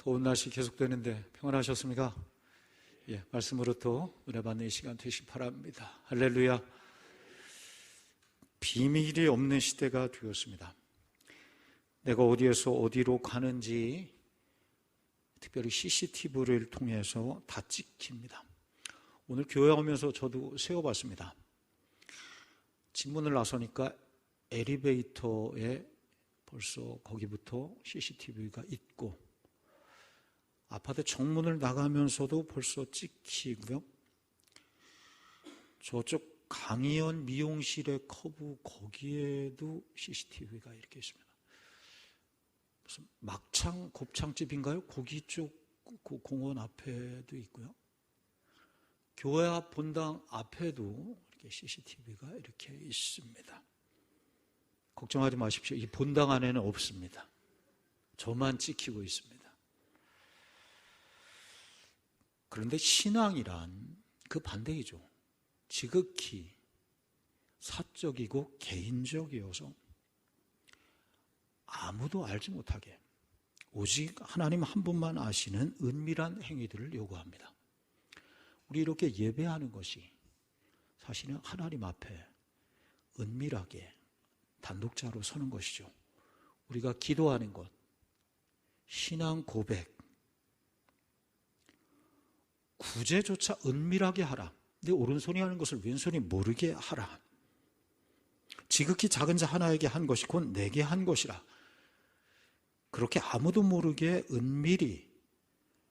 더운 날씨 계속되는데 평안하셨습니까? 예, 말씀으로 또 은혜 받는 이 시간 되시기 바랍니다. 할렐루야. 비밀이 없는 시대가 되었습니다. 내가 어디에서 어디로 가는지 특별히 CCTV를 통해서 다 찍힙니다. 오늘 교회 오면서 저도 세워봤습니다. 집문을 나서니까 엘리베이터에 벌써 거기부터 CCTV가 있고, 아파트 정문을 나가면서도 벌써 찍히고요. 저쪽 강의원 미용실의 커브 거기에도 CCTV가 이렇게 있습니다. 무슨 막창 곱창집인가요? 거기 쪽 그 공원 앞에도 있고요. 교회 앞 본당 앞에도 이렇게 CCTV가 이렇게 있습니다. 걱정하지 마십시오. 이 본당 안에는 없습니다. 저만 찍히고 있습니다. 그런데 신앙이란 그 반대이죠. 지극히 사적이고 개인적이어서 아무도 알지 못하게 오직 하나님 한 분만 아시는 은밀한 행위들을 요구합니다. 우리 이렇게 예배하는 것이 사실은 하나님 앞에 은밀하게 단독자로 서는 것이죠. 우리가 기도하는 것, 신앙 고백, 구제조차 은밀하게 하라. 내 오른손이 하는 것을 왼손이 모르게 하라. 지극히 작은 자 하나에게 한 것이 곧 내게 한 것이라. 그렇게 아무도 모르게 은밀히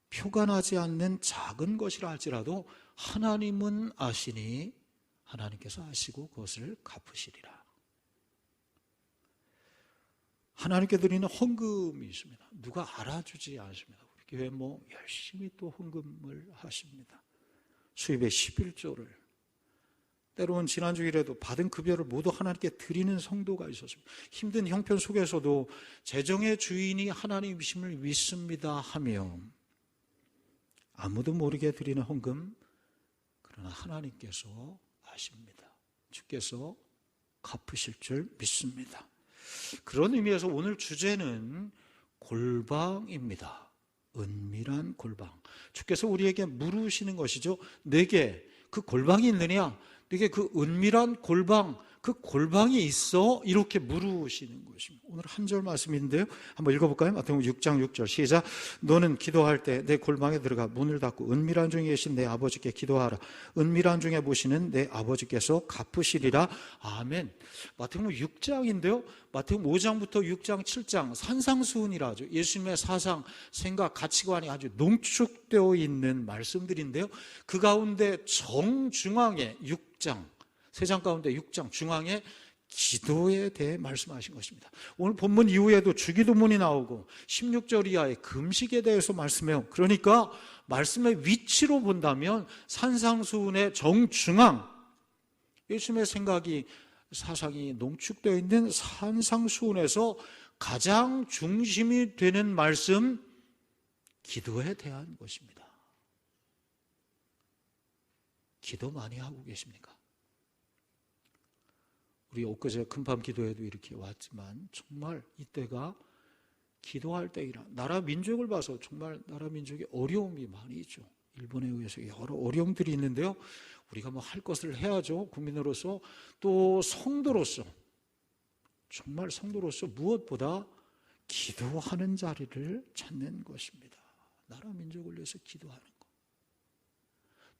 표가 나지 않는 작은 것이라 할지라도 하나님은 아시니 하나님께서 아시고 그것을 갚으시리라. 하나님께 드리는 헌금이 있습니다. 누가 알아주지 않습니다. 우리 교회 열심히 또 헌금을 하십니다. 수입의 11조를, 때로는 지난주일에도 받은 급여를 모두 하나님께 드리는 성도가 있었습니다. 힘든 형편 속에서도 재정의 주인이 하나님이심을 믿습니다 하며 아무도 모르게 드리는 헌금, 그러나 하나님께서 아십니다. 주께서 갚으실 줄 믿습니다. 그런 의미에서 오늘 주제는 골방입니다. 은밀한 골방. 주께서 우리에게 물으시는 것이죠. 내게 그 골방이 있느냐? 내게 그 은밀한 골방, 그 골방이 있어? 이렇게 물으시는 것입니다. 오늘 한 절 말씀인데요. 한번 읽어볼까요? 마태복음 6장 6절 시작. 너는 기도할 때 내 골방에 들어가 문을 닫고 은밀한 중에 계신 내 아버지께 기도하라. 은밀한 중에 보시는 내 아버지께서 갚으시리라. 아멘. 마태복음 6장인데요. 마태복음 5장부터 6장, 7장 산상수훈이라 하죠. 예수님의 사상, 생각, 가치관이 아주 농축되어 있는 말씀들인데요. 그 가운데 정중앙에 6장, 3장 가운데 6장 중앙에 기도에 대해 말씀하신 것입니다. 오늘 본문 이후에도 주기도문이 나오고 16절 이하의 금식에 대해서 말씀해요. 그러니까 말씀의 위치로 본다면 산상수훈의 정중앙, 예수님의 생각이, 사상이 농축되어 있는 산상수훈에서 가장 중심이 되는 말씀, 기도에 대한 것입니다. 기도 많이 하고 계십니까? 우리 엊그제 큰밤 기도회도 이렇게 왔지만 정말 이때가 기도할 때이라, 나라 민족을 봐서 정말 나라 민족의 어려움이 많이 있죠. 일본에 의해서 여러 어려움들이 있는데요. 우리가 할 것을 해야죠. 국민으로서, 또 성도로서, 정말 성도로서 무엇보다 기도하는 자리를 찾는 것입니다. 나라 민족을 위해서 기도하는 것.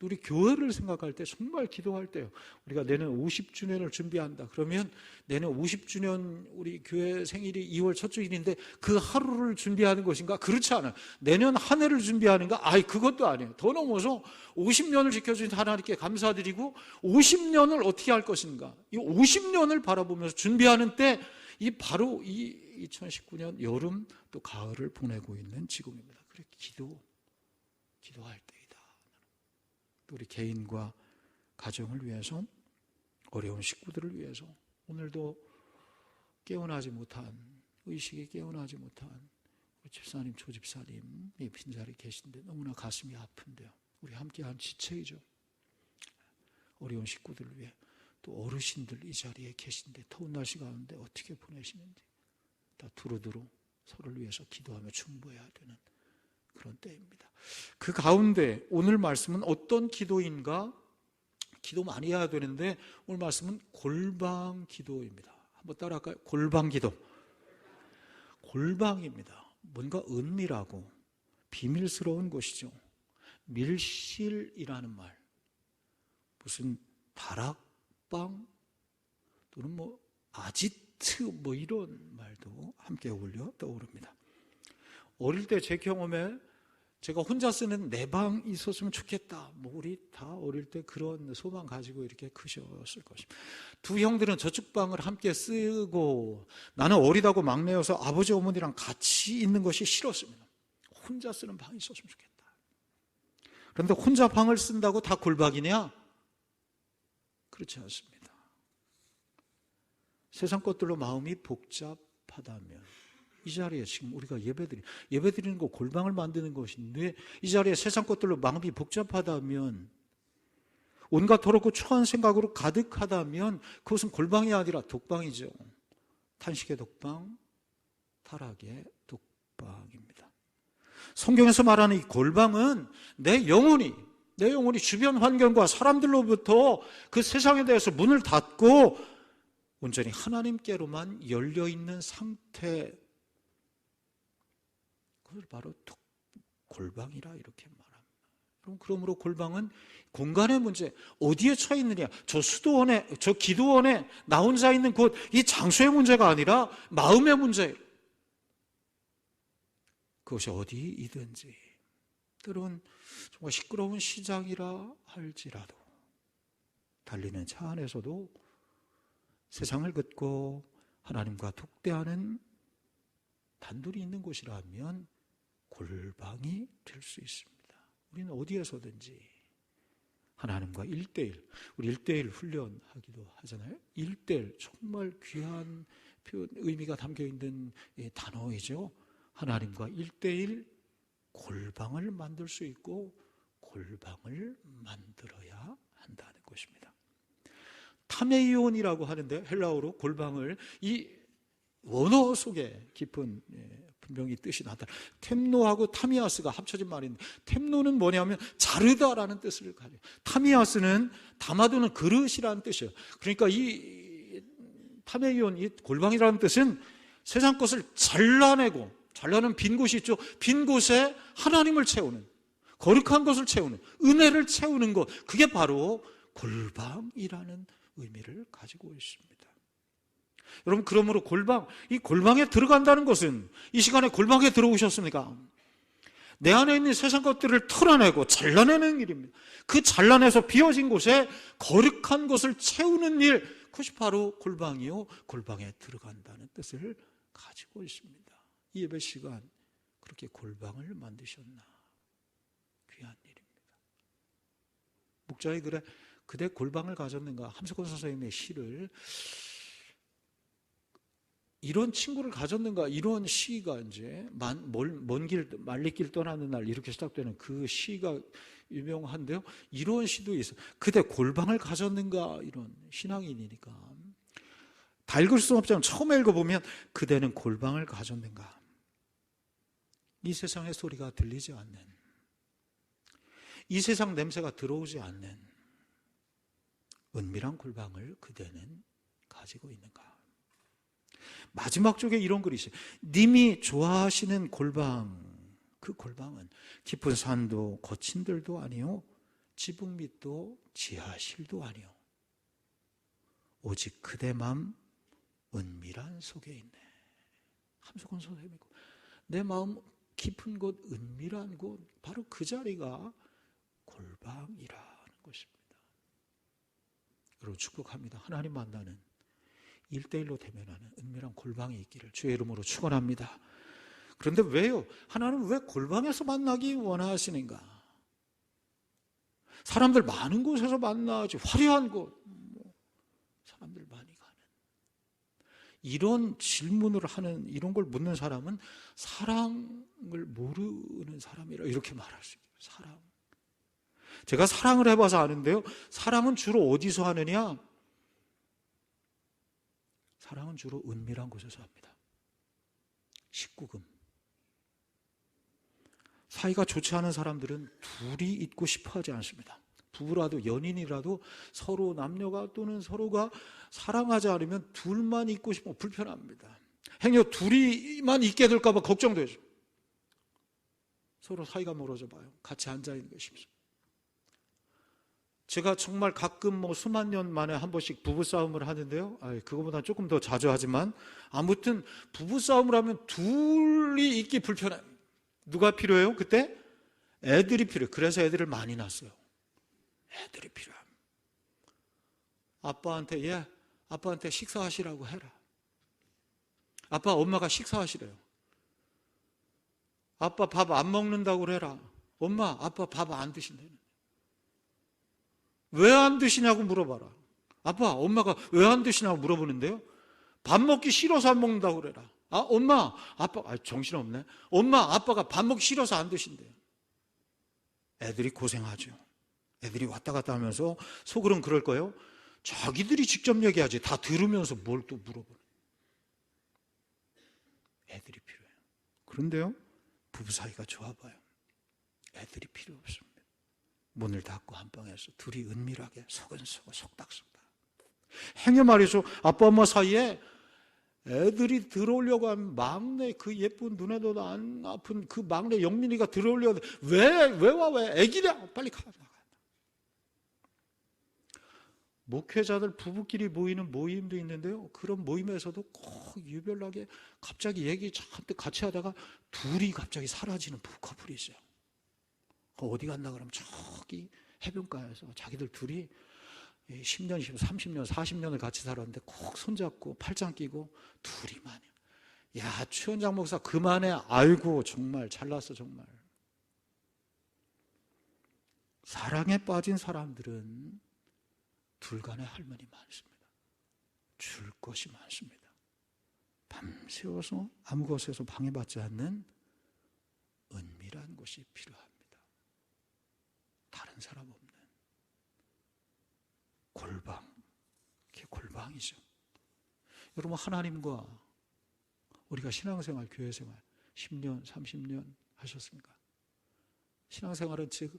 또 우리 교회를 생각할 때 정말 기도할 때요. 우리가 내년 50주년을 준비한다. 그러면 내년 50주년 우리 교회 생일이 2월 첫 주일인데 그 하루를 준비하는 것인가? 그렇지 않아요. 내년 한 해를 준비하는가? 그것도 아니에요. 더 넘어서 50년을 지켜주신 하나님께 감사드리고 50년을 어떻게 할 것인가? 이 50년을 바라보면서 준비하는 때 바로 이 2019년 여름 또 가을을 보내고 있는 지금입니다. 그래 기도할 때이다. 우리 개인과 가정을 위해서, 어려운 식구들을 위해서, 오늘도 깨어나지 못한, 의식이 깨어나지 못한 우리 집사님, 조집사님이 빈자리에 계신데 너무나 가슴이 아픈데요. 우리 함께한 지체이죠. 어려운 식구들을 위해, 또 어르신들 이 자리에 계신데 더운 날씨 가운데 어떻게 보내시는지 다 두루두루 서로를 위해서 기도하며 충고해야 되는 그런 때입니다. 그 가운데 오늘 말씀은 어떤 기도인가? 기도 많이 해야 되는데 오늘 말씀은 골방 기도입니다. 한번 따라할까요? 골방 기도. 골방입니다. 뭔가 은밀하고 비밀스러운 곳이죠. 밀실이라는 말, 무슨 다락방 또는 뭐 아지트 뭐 이런 말도 함께 어울려 떠오릅니다. 어릴 때 제 경험에 제가 혼자 쓰는 내 방 있었으면 좋겠다. 뭐 우리 다 어릴 때 그런 소망 가지고 이렇게 크셨을 것입니다. 두 형들은 저쪽 방을 함께 쓰고 나는 어리다고 막내여서 아버지 어머니랑 같이 있는 것이 싫었습니다. 혼자 쓰는 방이 있었으면 좋겠다. 그런데 혼자 방을 쓴다고 다 골방이냐? 그렇지 않습니다. 세상 것들로 마음이 복잡하다면 이 자리에 지금 우리가 예배드리는 거 골방을 만드는 것인데 이 자리에 세상 것들로 마음이 복잡하다면 온갖 더럽고 초한 생각으로 가득하다면 그것은 골방이 아니라 독방이죠. 탄식의 독방, 타락의 독방입니다. 성경에서 말하는 이 골방은 내 영혼이 주변 환경과 사람들로부터 그 세상에 대해서 문을 닫고 온전히 하나님께로만 열려있는 상태, 그걸 바로 골방이라 이렇게 말합니다. 그러므로 골방은 공간의 문제, 어디에 처해 있느냐, 저 수도원에, 저 기도원에 나 혼자 있는 곳, 이 장소의 문제가 아니라 마음의 문제. 그것이 어디이든지 때로는 정말 시끄러운 시장이라 할지라도 달리는 차 안에서도 세상을 긋고 하나님과 독대하는 단둘이 있는 곳이라면 골방이 될 수 있습니다. 우리는 어디에서든지 하나님과 1:1, 우리 1:1 훈련하기도 하잖아요. 1:1 정말 귀한 표현, 의미가 담겨있는 단어이죠. 하나님과 1:1 골방을 만들 수 있고 골방을 만들어야 한다는 것입니다. 타메이온이라고 하는데 헬라어로 골방을 이 원어 속에 깊은 분명히 뜻이 나다. 템노하고 타미아스가 합쳐진 말인데 템노는 뭐냐면 자르다라는 뜻을 가져요. 타미아스는 담아두는 그릇이라는 뜻이에요. 그러니까 이 타메이온, 이 골방이라는 뜻은 세상 것을 잘라낸 빈 곳이 있죠. 빈 곳에 하나님을 채우는, 거룩한 것을 채우는, 은혜를 채우는 것, 그게 바로 골방이라는 의미를 가지고 있습니다. 여러분, 그러므로 이 골방에 들어간다는 것은 이 시간에 골방에 들어오셨습니까? 내 안에 있는 세상 것들을 털어내고 잘라내는 일입니다. 그 잘라내서 비어진 곳에 거룩한 것을 채우는 일, 그것이 바로 골방이요, 골방에 들어간다는 뜻을 가지고 있습니다. 이 예배 시간 그렇게 골방을 만드셨나? 귀한 일입니다. 목자의 글에 그대 골방을 가졌는가? 함석헌 선생님의 시를 이런 친구를 가졌는가? 이런 시가 이제 먼 길, 말리길 떠나는 날 이렇게 시작되는 그 시가 유명한데요. 이런 시도 있어요. 그대 골방을 가졌는가? 이런 신앙인이니까 다 읽을 수 없지만 처음에 읽어보면 그대는 골방을 가졌는가? 이 세상의 소리가 들리지 않는, 이 세상 냄새가 들어오지 않는 은밀한 골방을 그대는 가지고 있는가? 마지막 쪽에 이런 글이 있어요. 님이 좋아하시는 골방, 그 골방은 깊은 산도 거친 들도 아니요, 지붕 밑도 지하실도 아니요, 오직 그대 맘 은밀한 속에 있네. 함석헌 선생님이고, 내 마음 깊은 곳, 은밀한 곳, 바로 그 자리가 골방이라는 것입니다. 여러분, 축복합니다. 하나님 만나는 1:1로 대면하는 은밀한 골방이 있기를 주의 이름으로 축원합니다. 그런데 왜요? 하나님은 왜 골방에서 만나기 원하시는가? 사람들 많은 곳에서 만나지, 화려한 곳, 사람들 많이 가는, 이런 질문을 하는, 이런 걸 묻는 사람은 사랑을 모르는 사람이라 이렇게 말할 수 있어요. 사랑. 제가 사랑을 해봐서 아는데요, 사랑은 주로 어디서 하느냐? 사랑은 주로 은밀한 곳에서 합니다. 19금. 사이가 좋지 않은 사람들은 둘이 있고 싶어 하지 않습니다. 부부라도 연인이라도 서로 남녀가 또는 서로가 사랑하지 않으면 둘만 있고 싶어 불편합니다. 행여 둘이만 있게 될까 봐 걱정되죠. 서로 사이가 멀어져 봐요. 같이 앉아 있는 게 쉽습니다. 제가 정말 가끔 수만 년 만에 한 번씩 부부싸움을 하는데요. 그거보다 조금 더 자주 하지만 아무튼 부부싸움을 하면 둘이 있기 불편해요. 누가 필요해요? 그때? 애들이 필요해요. 그래서 애들을 많이 낳았어요. 애들이 필요합니다. 아빠한테 식사하시라고 해라. 아빠, 엄마가 식사하시래요. 아빠 밥 안 먹는다고 그래라. 엄마, 아빠 밥 안 드신대요. 왜 안 드시냐고 물어봐라. 아빠, 엄마가 왜 안 드시냐고 물어보는데요. 밥 먹기 싫어서 안 먹는다고 그래라. 엄마, 아빠, 정신없네. 엄마, 아빠가 밥 먹기 싫어서 안 드신대요. 애들이 고생하죠. 애들이 왔다 갔다 하면서 속으로는 그럴 거예요. 자기들이 직접 얘기하지. 다 들으면서 뭘 또 물어보는. 애들이 필요해요. 그런데요, 부부 사이가 좋아 봐요. 애들이 필요 없습니다. 문을 닫고 한방에서 둘이 은밀하게 소근소근 속닥속닥. 행여 말이죠, 아빠 엄마 사이에 애들이 들어오려고 하면 막내 그 예쁜 눈에도 안 아픈 그 막내 영민이가 들어오려고 왜 애기냐 빨리 가. 목회자들 부부끼리 모이는 모임도 있는데요, 그런 모임에서도 꼭 유별나게 갑자기 얘기 잔뜩 같이 하다가 둘이 갑자기 사라지는 부부 커플이 있어요. 어디 갔나 그러면 저기 해변가에서 자기들 둘이 10년, 30년, 40년을 같이 살았는데 꼭 손잡고 팔짱 끼고 둘이만이야. 야, 최원장 목사 그만해. 아이고 정말 잘났어 정말. 사랑에 빠진 사람들은 둘 간에 할 말이 많습니다. 줄 것이 많습니다. 밤새워서 아무 곳에서 방해받지 않는 은밀한 곳이 필요합니다. 다른 사람 없는 골방, 그게 골방이죠. 여러분, 하나님과 우리가 신앙생활, 교회생활 10년, 30년 하셨습니까? 신앙생활은 즉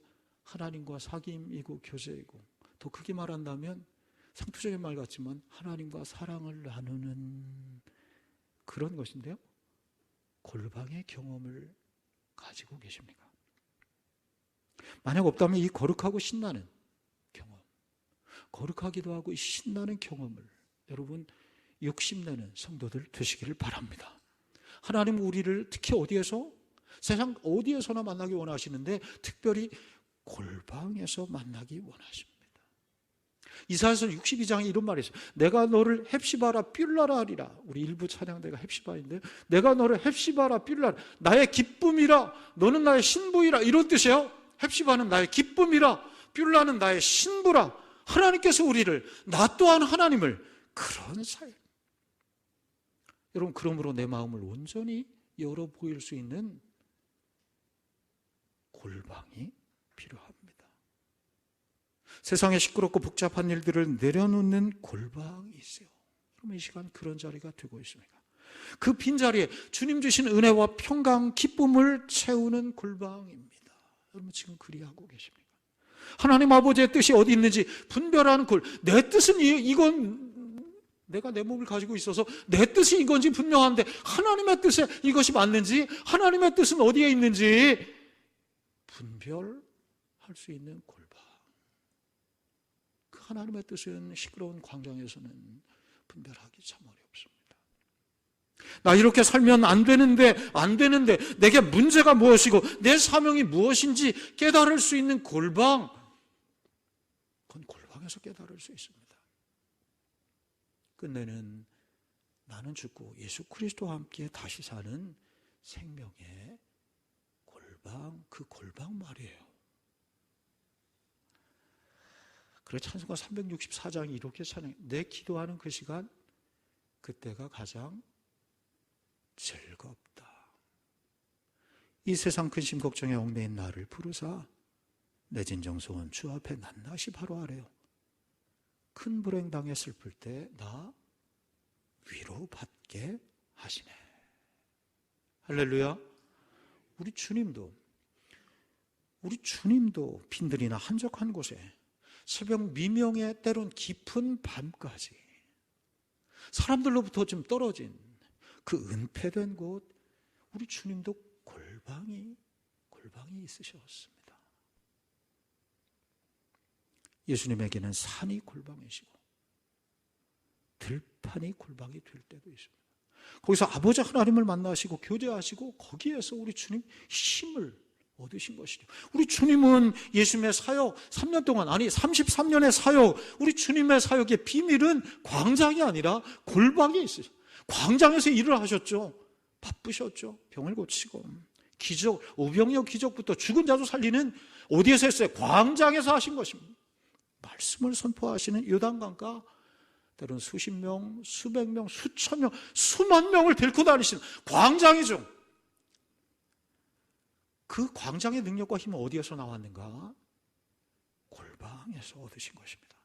하나님과 사귐이고 교제이고, 더 크게 말한다면 상투적인 말 같지만 하나님과 사랑을 나누는 그런 것인데요, 골방의 경험을 가지고 계십니까? 만약 없다면 이 거룩하고 신나는 경험, 거룩하기도 하고 신나는 경험을 여러분 욕심내는 성도들 되시기를 바랍니다. 하나님은 우리를 특히 어디에서, 세상 어디에서나 만나기 원하시는데 특별히 골방에서 만나기 원하십니다. 이사야서 62장에 이런 말이 있어요. 내가 너를 헵시바라 뷸라라 하리라. 우리 일부 찬양대가 헵시바인데, 내가 너를 헵시바라 뷸라라, 나의 기쁨이라, 너는 나의 신부이라, 이런 뜻이에요. 헵시바는 나의 기쁨이라, 뷸라는 나의 신부라. 하나님께서 우리를, 나 또한 하나님을 그런 사이. 여러분, 그러므로 내 마음을 온전히 열어 보일 수 있는 골방이 필요합니다. 세상에 시끄럽고 복잡한 일들을 내려놓는 골방이 있어요. 그러면 이 시간 그런 자리가 되고 있습니다. 그 빈자리에 주님 주신 은혜와 평강, 기쁨을 채우는 골방입니다. 여러분 지금 그리하고 계십니까? 하나님 아버지의 뜻이 어디 있는지 분별하는 골. 내 뜻은 이건 내가 내 몸을 가지고 있어서 내 뜻이 이건지 분명한데 하나님의 뜻에 이것이 맞는지, 하나님의 뜻은 어디에 있는지 분별할 수 있는 골방. 그 하나님의 뜻은 시끄러운 광장에서는 분별하기 참 어렵습니다. 나 이렇게 살면 안 되는데 내게 문제가 무엇이고 내 사명이 무엇인지 깨달을 수 있는 골방, 그건 골방에서 깨달을 수 있습니다. 끝내는 나는 죽고 예수 그리스도와 함께 다시 사는 생명의 골방, 그 골방 말이에요. 그래 찬송가 364장이 이렇게 찬양, 내 기도하는 그 시간, 그때가 가장 즐겁다. 이 세상 근심 걱정에 얽매인 나를 부르사 내 진정소원 주 앞에 낱낱이 바로 아래요. 큰 불행 당해 슬플 때 나 위로받게 하시네. 할렐루야. 우리 주님도 우리 주님도 빈들이나 한적한 곳에 새벽 미명에 때론 깊은 밤까지 사람들로부터 좀 떨어진 그 은폐된 곳, 우리 주님도 골방이 있으셨습니다. 예수님에게는 산이 골방이시고 들판이 골방이 될 때도 있습니다. 거기서 아버지 하나님을 만나시고 교제하시고 거기에서 우리 주님 힘을 얻으신 것이죠. 우리 주님은 예수님의 사역 3년 동안, 아니 33년의 사역, 우리 주님의 사역의 비밀은 광장이 아니라 골방에 있어요. 광장에서 일을 하셨죠. 바쁘셨죠. 병을 고치고 기적, 오병이어 기적부터 죽은 자도 살리는 어디에서 했어요? 광장에서 하신 것입니다. 말씀을 선포하시는 요단강가 때로는 수십 명, 수백 명, 수천 명, 수만 명을 데리고 다니시는 광장이죠. 그 광장의 능력과 힘은 어디에서 나왔는가? 골방에서 얻으신 것입니다.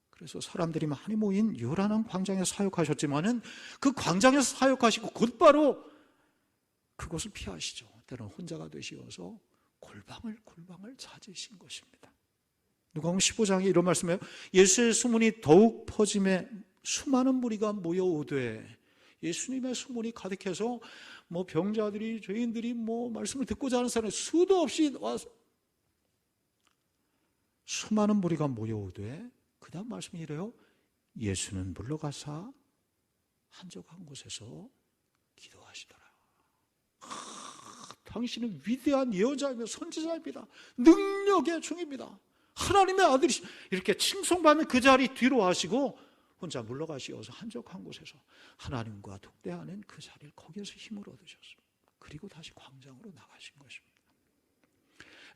그래서 사람들이 많이 모인 요란한 광장에서 사역하셨지만은 그 광장에서 사역하시고 곧바로 그곳을 피하시죠. 때로는 혼자가 되시어서 골방을 찾으신 것입니다. 누가복음 15장에 이런 말씀이에요. 예수의 소문이 더욱 퍼짐에 수많은 무리가 모여오되, 예수님의 소문이 가득해서 병자들이, 죄인들이 말씀을 듣고자 하는 사람이 수도 없이 와서 수많은 무리가 모여오되, 그 다음 말씀이 이래요. 예수는 물러가사 한적한 곳에서 기도하시더라. 당신은 위대한 예언자이며 선지자입니다. 능력의 중입니다. 하나님의 아들이 이렇게 칭송받는 그 자리 뒤로 하시고 혼자 물러가시어서 한적한 곳에서 하나님과 독대하는 그 자리를 거기에서 힘을 얻으셨습니다. 그리고 다시 광장으로 나가신 것입니다.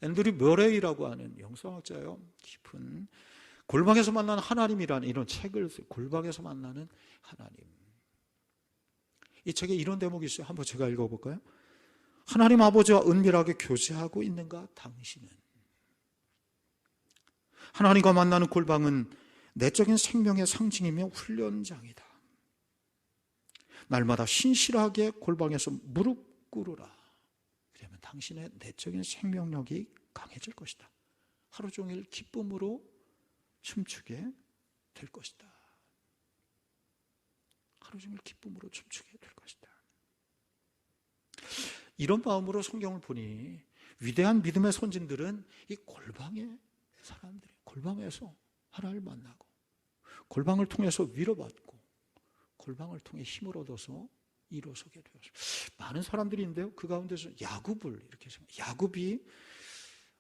앤드류 머레이라고 하는 영성학자요, 깊은 골방에서 만나는 하나님이라는 이런 책을 써요. 골방에서 만나는 하나님. 이 책에 이런 대목이 있어요. 한번 제가 읽어볼까요? 하나님 아버지와 은밀하게 교제하고 있는가 당신은? 하나님과 만나는 골방은 내적인 생명의 상징이며 훈련장이다. 날마다 신실하게 골방에서 무릎 꿇으라. 그러면 당신의 내적인 생명력이 강해질 것이다. 하루 종일 기쁨으로 춤추게 될 것이다. 하루 종일 기쁨으로 춤추게 될 것이다. 이런 마음으로 성경을 보니 위대한 믿음의 선진들은 이 골방의 사람들이 골방에서 하나님을 만나고 골방을 통해서 위로받고 골방을 통해 힘을 얻어서 일어서게 되었습니다. 많은 사람들이 있는데요, 그 가운데서 야곱을 이렇게 생각해요. 야곱이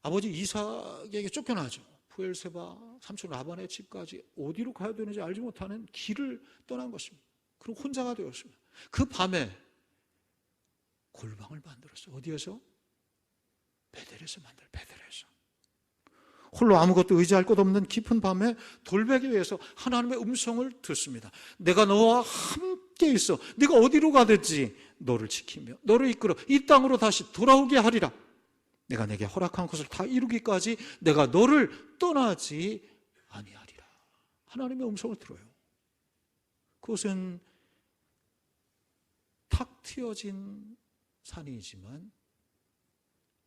아버지 이삭에게 쫓겨나죠. 부엘세바 삼촌 라반의 집까지 어디로 가야 되는지 알지 못하는 길을 떠난 것입니다. 그리고 혼자가 되었습니다. 그 밤에 골방을 만들었어요. 어디에서? 베델에서 만들어요. 베델에서. 홀로 아무것도 의지할 것 없는 깊은 밤에 돌베개 위에서 하나님의 음성을 듣습니다. 내가 너와 함께 있어. 네가 어디로 가든지 너를 지키며 너를 이끌어 이 땅으로 다시 돌아오게 하리라. 내가 내게 허락한 것을 다 이루기까지 내가 너를 떠나지 아니하리라. 하나님의 음성을 들어요. 그것은 탁 트여진 산이지만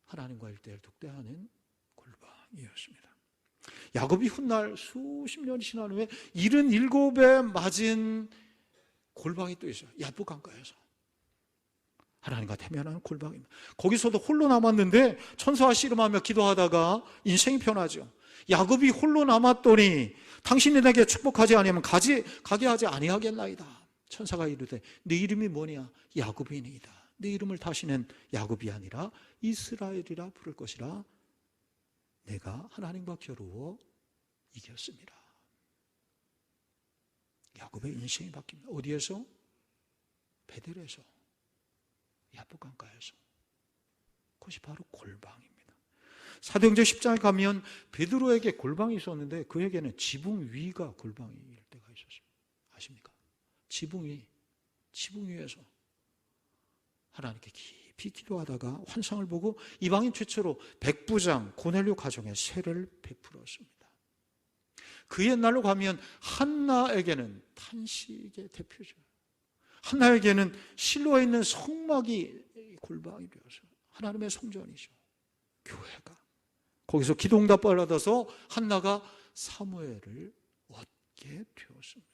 하나님과 일대일 독대하는 골방이었습니다. 야곱이 훗날 수십 년이 지난 후에 77에 맞은 골방이 또 있어요. 야복 강가에서 하나님과 대면하는 골방입니다. 거기서도 홀로 남았는데 천사와 씨름하며 기도하다가 인생이 변하죠. 야곱이 홀로 남았더니 당신이 내게 축복하지 아니하면 가게 하지 아니하겠나이다. 천사가 이르되 네 이름이 뭐냐? 야곱이니이다. 네 이름을 다시는 야곱이 아니라 이스라엘이라 부를 것이라. 내가 하나님과 겨루어 이겼습니다. 야곱의 인생이 바뀝니다. 어디에서? 베델에서, 야복강가에서. 그것이 바로 골방입니다. 사도행전 10장에 가면 베드로에게 골방이 있었는데 그에게는 지붕 위가 골방일 때가 있었습니다. 아십니까? 지붕 위에서 하나님께 깊이 기도하다가 환상을 보고 이방인 최초로 백부장 고넬료 가정에 세례를 베풀었습니다. 그 옛날로 가면 한나에게는 탄식의 대표죠. 한나에게는 실로에 있는 성막이 골방이 되어서 하나님의 성전이죠. 교회가 거기서 기도응답을 받아서 한나가 사무엘을 얻게 되었습니다.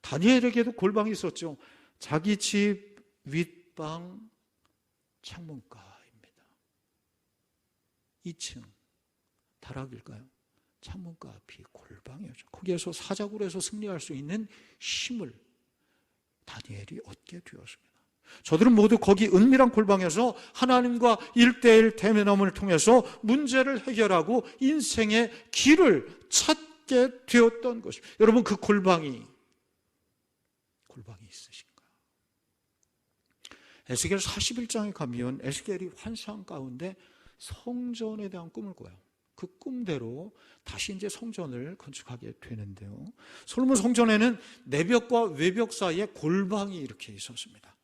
다니엘에게도 골방이 있었죠. 자기 집 윗방 창문가입니다. 2층 다락일까요? 창문가 앞이 골방이었죠. 거기에서 사자굴에서 승리할 수 있는 힘을 다니엘이 얻게 되었습니다. 저들은 모두 거기 은밀한 골방에서 하나님과 1:1 대면함을 통해서 문제를 해결하고 인생의 길을 찾게 되었던 것입니다. 여러분, 그 골방이 있으신가요? 에스겔 41장에 가면 에스겔이 환상 가운데 성전에 대한 꿈을 꿔요. 그 꿈대로 다시 이제 성전을 건축하게 되는데요. 솔로몬 성전에는 내벽과 외벽 사이에 골방이 이렇게 있었습니다.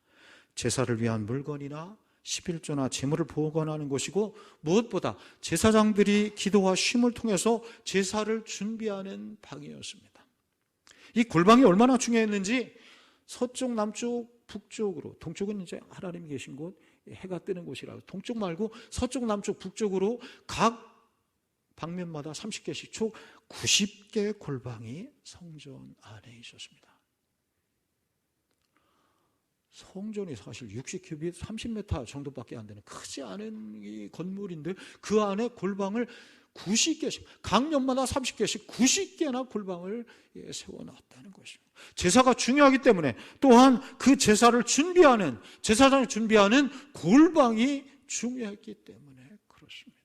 제사를 위한 물건이나 11조나 제물을 보관하는 곳이고, 무엇보다 제사장들이 기도와 쉼을 통해서 제사를 준비하는 방이었습니다. 이 골방이 얼마나 중요했는지 서쪽, 남쪽, 북쪽으로, 동쪽은 이제 하나님이 계신 곳, 해가 뜨는 곳이라고, 동쪽 말고 서쪽, 남쪽, 북쪽으로 각 방면마다 30개씩 총 90개의 골방이 성전 안에 있었습니다. 성전이 사실 60큐빗 30m 정도밖에 안 되는 크지 않은 이 건물인데 그 안에 골방을 90개씩, 각 면마다 30개씩 90개나 골방을 세워놨다는 것입니다. 제사가 중요하기 때문에 또한 그 제사를 준비하는, 제사장을 준비하는 골방이 중요했기 때문에 그렇습니다.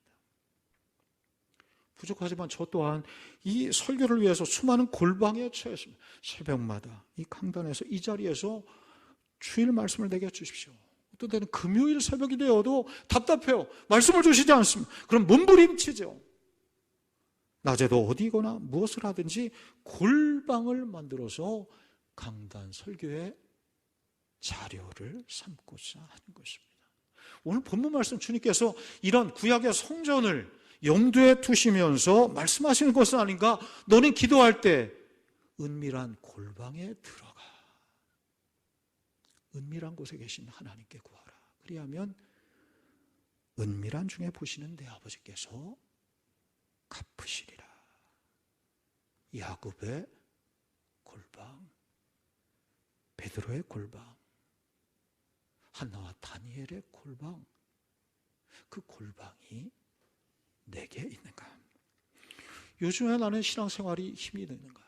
부족하지만 저 또한 이 설교를 위해서 수많은 골방에 처했습니다. 새벽마다 이 강단에서, 이 자리에서 주일 말씀을 내게 주십시오. 어떤 때는 금요일 새벽이 되어도 답답해요. 말씀을 주시지 않습니다. 그럼 몸부림치죠. 낮에도 어디거나 무엇을 하든지 골방을 만들어서 강단 설교의 자료를 삼고자 하는 것입니다. 오늘 본문 말씀, 주님께서 이런 구약의 성전을 염두에 두시면서 말씀하시는 것은 아닌가? 너는 기도할 때 은밀한 골방에 들어가 은밀한 곳에 계신 하나님께 구하라. 그리하면 은밀한 중에 보시는 내 아버지께서 갚으시리라. 야곱의 골방, 베드로의 골방, 한나와 다니엘의 골방, 그 골방이 내게 있는가? 요즘에 나는 신앙생활이 힘이 드는가?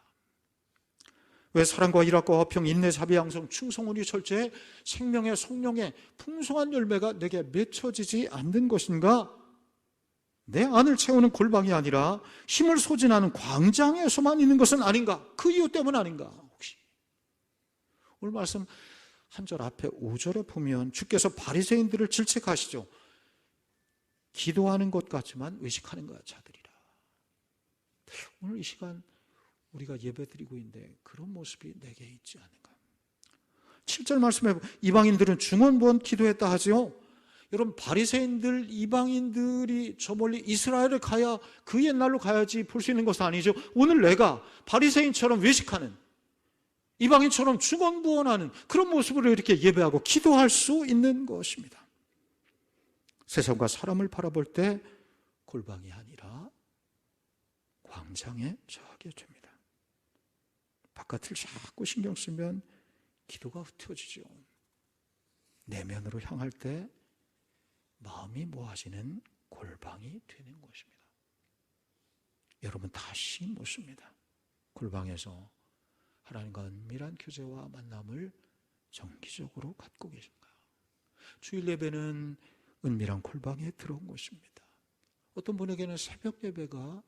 왜 사랑과 일학과 화평, 인내, 자비, 양성, 충성운이, 절제, 생명의 성령의 풍성한 열매가 내게 맺혀지지 않는 것인가? 내 안을 채우는 골방이 아니라 힘을 소진하는 광장에서만 있는 것은 아닌가? 그 이유 때문 아닌가? 혹시 오늘 말씀 한 절 앞에 5절에 보면 주께서 바리새인들을 질책하시죠. 기도하는 것 같지만 외식하는 것 자들이라. 오늘 이 시간 우리가 예배드리고 있는데 그런 모습이 내게 있지 않은가? 7절 말씀에 이방인들은 중언부언 기도했다 하지요. 여러분, 바리새인들, 이방인들이 저 멀리 이스라엘에 가야, 그 옛날로 가야지 볼 수 있는 것은 아니죠. 오늘 내가 바리새인처럼 외식하는, 이방인처럼 중언부언하는 그런 모습으로 이렇게 예배하고 기도할 수 있는 것입니다. 세상과 사람을 바라볼 때 골방이 아니라 광장에 처하게 됩니다. 바깥을 자꾸 신경 쓰면 기도가 흩어지죠. 내면으로 향할 때 마음이 모아지는 골방이 되는 것입니다. 여러분, 다시 묻습니다. 골방에서 하나님과 은밀한 교제와 만남을 정기적으로 갖고 계신가요? 주일 예배는 은밀한 골방에 들어온 것입니다. 어떤 분에게는 새벽 예배가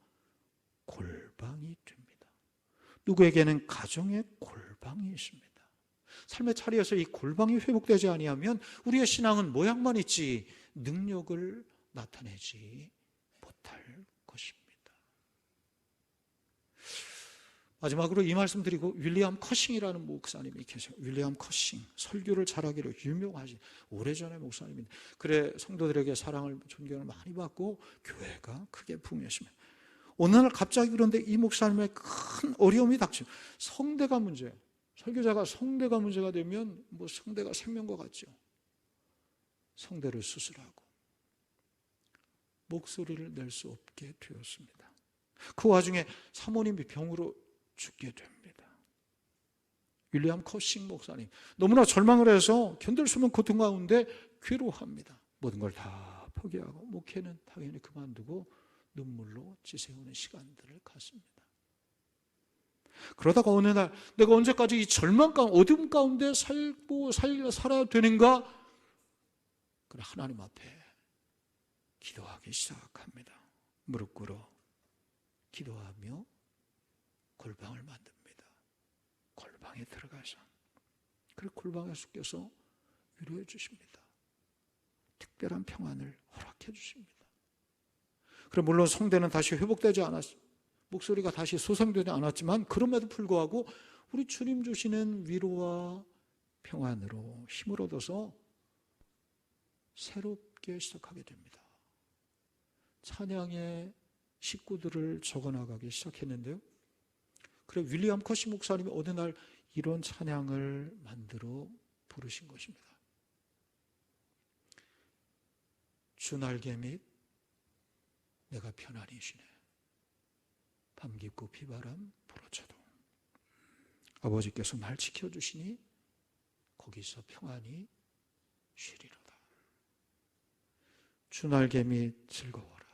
골방이 됩니다. 누구에게는 가정의 골방이 있습니다. 삶의 자리에서 이 골방이 회복되지 아니하면 우리의 신앙은 모양만 있지 능력을 나타내지 못할 것입니다. 마지막으로 이 말씀 드리고, 윌리엄 커싱이라는 목사님이 계세요. 윌리엄 커싱, 설교를 잘하기로 유명하신 오래전의 목사님인데, 그래 성도들에게 사랑을, 존경을 많이 받고 교회가 크게 붕괴했습니다. 어느 날 갑자기 그런데 이 목사님의 큰 어려움이 닥쳐. 성대가 문제예요. 설교자가 성대가 문제가 되면 뭐 성대가 생명과 같죠. 성대를 수술하고 목소리를 낼 수 없게 되었습니다. 그 와중에 사모님이 병으로 죽게 됩니다. 윌리엄 커싱 목사님, 너무나 절망을 해서 견딜 수 없는 고통 가운데 괴로워합니다. 모든 걸 다 포기하고 목회는 당연히 그만두고 눈물로 지새우는 시간들을 갖습니다. 그러다가 어느 날 내가 언제까지 이 절망 가운데, 어둠 가운데 살아야 되는가? 그래, 하나님 앞에 기도하기 시작합니다. 무릎 꿇어 기도하며 골방을 만듭니다. 골방에 들어가서, 그리고 골방에 섞여서 위로해 주십니다. 특별한 평안을 허락해 주십니다. 그럼 물론 성대는 다시 회복되지 않았습니다. 목소리가 다시 소생되지 않았지만 그럼에도 불구하고 우리 주님 주시는 위로와 평안으로 힘을 얻어서 새롭게 시작하게 됩니다. 찬양의 식구들을 적어나가기 시작했는데요. 그래, 윌리엄 커시 목사님이 어느 날 이런 찬양을 만들어 부르신 것입니다. 주 날개 및 내가 편안히 쉬네. 밤 깊고 비바람 불어쳐도 아버지께서 날 지켜주시니 거기서 평안히 쉬리로다. 주 날개 및 즐거워라.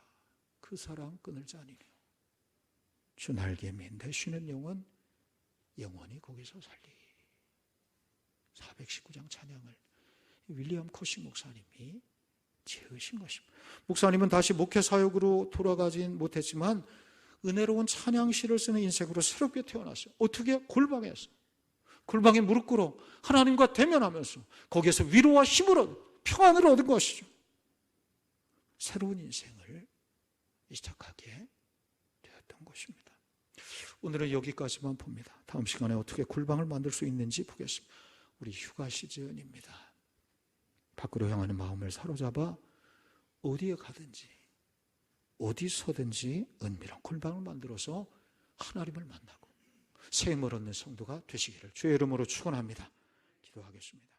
그 사랑 끊을지 아니뇨. 주 날개 및 내 쉬는 영혼 영원히 거기서 살리. 419장 찬양을 윌리엄 커싱 목사님이 지으신 것입니다. 목사님은 다시 목회 사역으로 돌아가진 못했지만 은혜로운 찬양시를 쓰는 인생으로 새롭게 태어났어요. 어떻게? 골방에서. 골방에 무릎 꿇어 하나님과 대면하면서 거기에서 위로와 힘을 얻고 평안을 얻은 것이죠. 새로운 인생을 시작하게 되었던 것입니다. 오늘은 여기까지만 봅니다. 다음 시간에 어떻게 골방을 만들 수 있는지 보겠습니다. 우리 휴가 시즌입니다. 밖으로 향하는 마음을 사로잡아 어디에 가든지 어디서든지 은밀한 골방을 만들어서 하나님을 만나고 새 힘을 얻는 성도가 되시기를 주의 이름으로 축원합니다. 기도하겠습니다.